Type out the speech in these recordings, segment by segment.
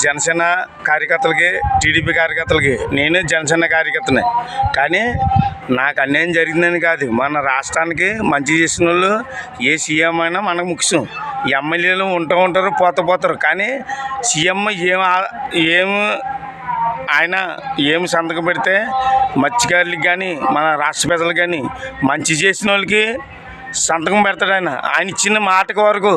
జనసేన కార్యకర్తలకి, టీడీపీ కార్యకర్తలకి నేను జనసేన కార్యకర్తనే. కానీ నాకు అన్యాయం జరిగిందని కాదు, మన రాష్ట్రానికి మంచి చేసిన వాళ్ళు ఏ సీఎం అయినా మనకు ముఖ్యం. ఎమ్మెల్యేలు ఉంటారు పోతారు, కానీ సీఎం ఆయన ఏమి సంతకం పెడితే మత్స్యకారులకి కానీ మన రాష్ట్ర ప్రజలకు కానీ మంచి చేసిన వాళ్ళకి సంతకం పెడతాడు. ఆయన ఇచ్చిన మాటకు వరకు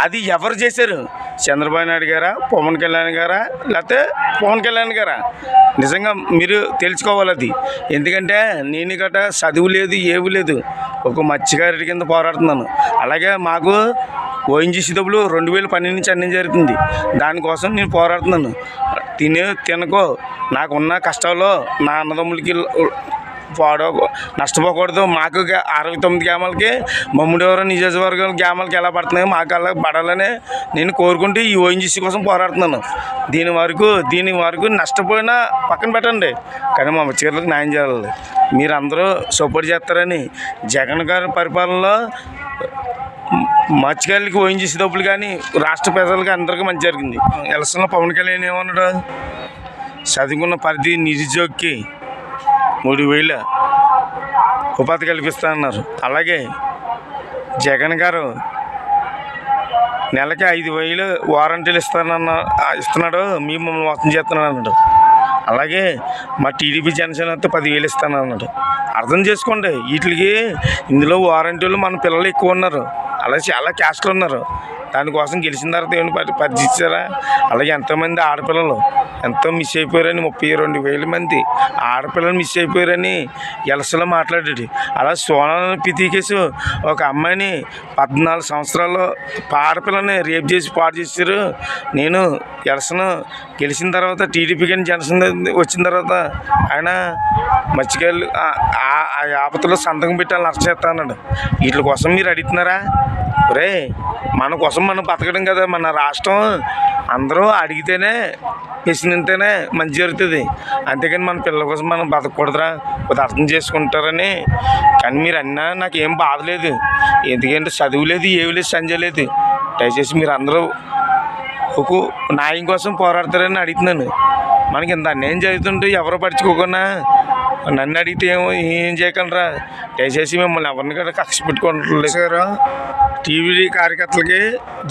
అది ఎవరు చేశారు? చంద్రబాబు నాయుడు గారా, పవన్ కళ్యాణ్ గారా, లేకపోతే పవన్ కళ్యాణ్ గారా? నిజంగా మీరు తెలుసుకోవాలి అది. ఎందుకంటే నేను గట చదువు లేదు, ఏమి లేదు, ఒక మత్స్యకారుడి కింద పోరాడుతున్నాను. అలాగే మాకు ఓఎన్జీసీ డబ్బులు 2012 నుంచి అన్నీ జరుగుతుంది. దానికోసం నేను పోరాడుతున్నాను. తినకో, నాకున్న కష్టాల్లో నా అన్నదమ్ములకి నష్టపోకూడదు. మాకు 69 గ్రామాలకి మమ్ముడివరం నియోజకవర్గం గ్రామాలకి ఎలా పడుతున్నాయో మాకు అలా పడాలని నేను కోరుకుంటూ ఈ ఓఎన్జీసీ కోసం పోరాడుతున్నాను. దీని వరకు నష్టపోయినా పక్కన పెట్టండి, కానీ మా మత్స్యకారులకు న్యాయం చేయాలి. మీరు అందరూ సపోర్ట్ చేస్తారని జగన్ గారి పరిపాలనలో మత్స్యకారులకి ఓఎన్జీసీ డబ్బులు కానీ రాష్ట్ర ప్రజలకి అందరికీ మంచి జరిగింది. ఎలక్షన్లో పవన్ కళ్యాణ్ ఏమన్నాడు? చదువుకున్న పరిధి నిరుద్యోగికి 3000 ఉపాధి కల్పిస్తానన్నారు. అలాగే జగన్ గారు నెలకి 5000 వారంటీలు ఇస్తున్నాడు, మేము మమ్మల్ని మోసం చేస్తున్నాడు అన్నాడు. అలాగే మా టీడీపీ జనసేన 10,000 ఇస్తానన్నాడు. అర్థం చేసుకోండి, వీటికి ఇందులో వారంటీలు మన పిల్లలు ఎక్కువ ఉన్నారు, అలాగే చాలా క్యాస్ట్లు ఉన్నారు. దానికోసం గెలిచిన తర్వాత ఏమైనా పరిచయించారా? అలాగే ఎంతోమంది ఆడపిల్లలు ఎంతో మిస్ అయిపోయారని 32,000 మంది ఆడపిల్లలు మిస్ అయిపోయారని ఎలసలో మాట్లాడాడు. అలా సోనాలని పితికేసి ఒక అమ్మాయిని 14 సంవత్సరాల్లో ఆడపిల్లని రేప్ చేసి పాడు చేశారు. నేను ఎలసను గెలిచిన తర్వాత టీడీపీ కానీ జనసేన వచ్చిన తర్వాత ఆయన మత్స్యకారులు ఆ ఆపత్తులో సంతకం పెట్టాలని అరెస్ట్ చేస్తా అన్నాడు. వీటి కోసం మీరు అడుగుతున్నారా? రే, మన కోసం మనం బతకడం కదా మన రాష్ట్రం. అందరూ అడిగితేనే ప్రశ్నిస్తేనే మంచి జరుగుతుంది. అంతేకాని మన పిల్లల కోసం మనం బతకూడదురా, కొద్దిగా అర్థం చేసుకుంటారని. కానీ మీరు అన్నా నాకేం బాధ లేదు, ఎందుకంటే చదువు లేదు, ఏమి లేదు, సంజయ్ లేదు. దయచేసి మీరు అందరూ ఒక న్యాయం కోసం పోరాడతారని అడుగుతున్నాను. మనకి ఇంత అన్యాయం జరుగుతుంటే ఎవరో పడుచుకోకుండా నన్ను అడిగితే ఏం చేయగలరా? దయచేసి మిమ్మల్ని ఎవరిని కూడా కక్ష పెట్టుకోవట్లేదు సార్. టీవీ కార్యకర్తలకి,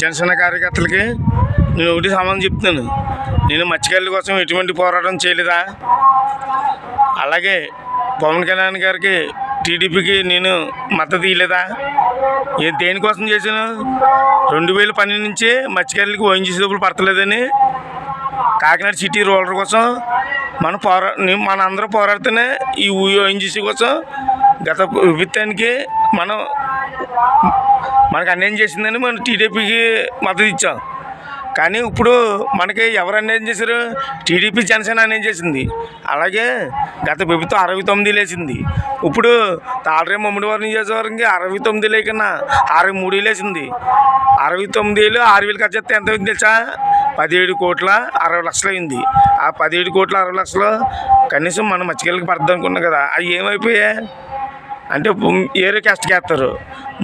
జనసేన కార్యకర్తలకి నేను ఒకటి సమాధానం చెప్తున్నాను. నేను మత్స్యకారుల కోసం ఎటువంటి పోరాటం చేయలేదా? అలాగే పవన్ కళ్యాణ్ గారికి, టీడీపీకి నేను మద్దతు ఇవ్వలేదా? దేనికోసం చేశాను? 2012 నుంచి మత్స్యకారులకి ఓఎన్జీసీ డబ్బులు పడతలేదని కాకినాడ సిటీ రూరల్ కోసం మన అందరూ పోరాడుతూనే ఈ ఓఎన్జీసీ కోసం గత ప్రభుత్వానికి మనకు అన్యాయం చేసిందని మనం టీడీపీకి మద్దతు ఇచ్చాం. కానీ ఇప్పుడు మనకి ఎవరు అన్యాయం చేశారు? టీడీపీ జనసేన అన్యాయం చేసింది. అలాగే గత ప్రభుత్వం 69 వేసింది. ఇప్పుడు తాళరే మమ్ముడివారి నియోజకవర్గంకి 69 లేకన్నా 63 వేసింది. 69 6,000 ఖర్చు చేస్తే ఎంత అయింది తెలుసా? 17,60,00,000 అయింది. ఆ 17,60,00,000 కనీసం మన మత్స్యకారులకు పడద్దు అనుకున్నాం కదా, అవి ఏమైపోయాయి అంటే ఏరే క్యాస్ట్కి వేస్తారు.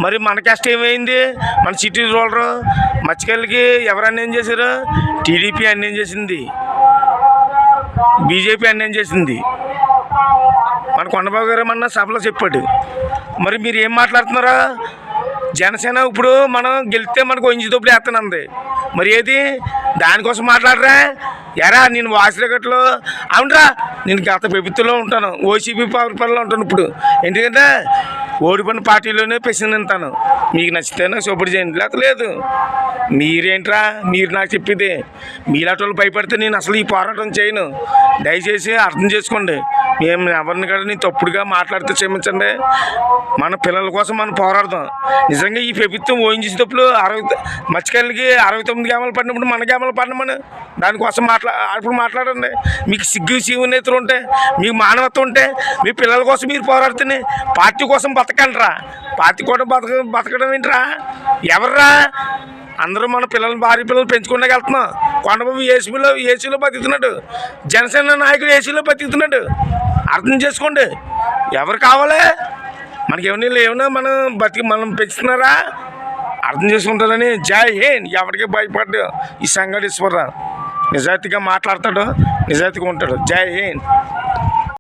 మరి మన క్యాస్ట్ ఏమైంది? మన సిటీ రూరల్ మత్స్యకారులకి ఎవరు అన్యాయం చేశారు? టీడీపీ అన్యాయం చేసింది, బీజేపీ అన్యాయం చేసింది. మన కొండబాబు గారు మన సభలో చెప్పాడు. మరి మీరు ఏం మాట్లాడుతున్నారా? జనసేన ఇప్పుడు మనం గెలిస్తే మనకు ఓఎన్జీసీ డబ్బులు వేస్తానంది. మరి ఏది దానికోసం మాట్లాడరా? ఎరా నేను వాసిరగట్లో అవునరా, నేను గత ప్రభుత్వంలో ఉంటాను, ఓసీపీ పరిపాలనలో ఉంటాను. ఇప్పుడు ఎందుకంటే ఓడిపోయిన పార్టీలోనే ప్రశ్నిస్తాను. మీకు నచ్చితేనే సపోర్ట్ చేయండి, లేకపోతే లేదు. మీరేంట్రా మీరు నాకు చెప్పేది? మీలాంటి వాళ్ళు భయపడితే నేను అసలు ఈ పోరాటం చేయను. దయచేసి అర్థం చేసుకోండి. మేము ఎవరిని కూడా నేను తప్పుడుగా మాట్లాడితే క్షమించండి. మన పిల్లల కోసం మనం పోరాడదాం. నిజంగా ఈ ప్రభుత్వం ఓఎన్జీసీ డబ్బులు మత్స్యకారులకి 69 గ్రామాలు పడినప్పుడు మన గ్రామాలు పడినమని దానికోసం అప్పుడు మాట్లాడండి. మీకు సిగ్గు శివనేతలు ఉంటే, మీకు మానవత్వం ఉంటే, మీ పిల్లల కోసం మీరు పోరాడుతూనే పార్టీ కోసం బతకండిరా. పార్టీ కూడా బతకడం ఏంట్రా? ఎవర్రా? అందరూ మన పిల్లలు, భార్య పిల్లలు పెంచుకుంటూ వెళ్తున్నాం. కొండబాబు ఏసీలో బతుకుతున్నాడు, జనసేన నాయకుడు ఏసీలో బతుకుతున్నాడు. అర్థం చేసుకోండి. ఎవరు కావాలి మనకి? ఏమన్నా మనం పెంచుతున్నారా? అర్థం చేసుకుంటారని. జై హింద్. ఎవరికి భయపడ్డా ఈ సంఘటేశ్వరరావు. నిజాయితీగా మాట్లాడతాడు, నిజాయితీగా ఉంటాడు. జై హింద్.